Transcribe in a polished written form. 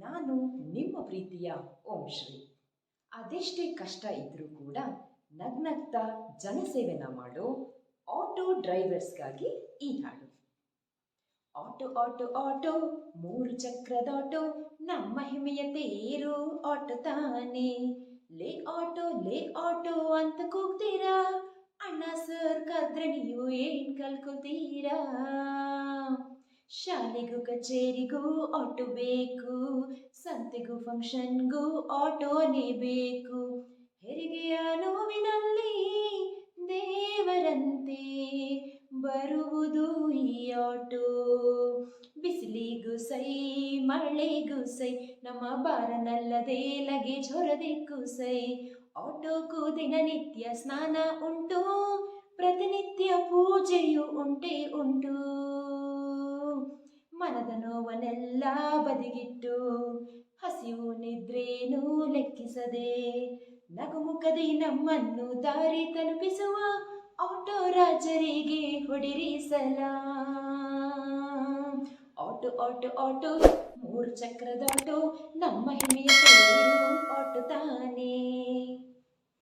ನಾನು ನಿಮ್ಮ ಪ್ರೀತಿಯ ಓಂ ಶ್ರೀ. ಅದೆಷ್ಟೇ ಕಷ್ಟ ಇದ್ರೂ ಕೂಡ ನಗ್ನಗ್ತಾ ಜನಸೇವೆನ ಮಾಡೋ ಆಟೋ ಡ್ರೈವರ್ಸ್ಗಾಗಿ ಈ ಹಾಡು. ಆಟೋ ಆಟೋ ಆಟೋ, ಮೂರು ಚಕ್ರದ ಆಟೋ, ನಮ್ಮ ಹೆಮ್ಮೆಯ ತೇರು ಆಟೋ ತಾನೇ. ಲೇ ಆಟೋ ಅಂತ ಕೂಗ್ತೀರಾ, ಅಣ್ಣ ಸರ್ ಕದ್ರೆ ನೀವು ಏನ್ ಕಲ್ಕೊತೀರಾ? ಶಾಲೆಗೂ ಕಚೇರಿಗೂ ಆಟೋ ಬೇಕು, ಸಂತೆಗೂ ಫಂಕ್ಷನ್ಗೂ ಆಟೋನೇ ಬೇಕು. ಹೆರಿಗೆಯ ನೋವಿನಲ್ಲಿ ದೇವರಂತೆ ಬರುವುದು ಈ ಆಟೋ. ಬಿಸಿಲಿಗೂ ಸೈ ಮಳೆಗೂ ಸೈ, ನಮ್ಮ ಬಾರನಲ್ಲದೆ ಲಗೇಜ್ ಹೊರದಕ್ಕೂ ಸೈ. ಆಟೋಗೂ ದಿನನಿತ್ಯ ಸ್ನಾನ ಉಂಟು, ಪ್ರತಿನಿತ್ಯ ಪೂಜೆಯು ಉಂಟೇ ಉಂಟು. ಮನದ ನೋವನ್ನೆಲ್ಲ ಬದಿಗಿಟ್ಟು, ಹಸಿವು ನಿದ್ರೇನು ಲೆಕ್ಕಿಸದೆ, ನಗುಮುಖದಿ ನಮ್ಮನ್ನು ದಾರಿ ತಲುಪಿಸುವ ಆಟೋ ರಾಜರಿಗೆ ಹೊಡಿರಿ ಸಲಾಂ. ಆಟೋ ಆಟೋ ಆಟೋ, ಮೂರು ಚಕ್ರದ ಆಟೋ, ನಮ್ಮ ಹೆಮ್ಮೆಯ ತೇರು ಆಟೋ ತಾನೇ.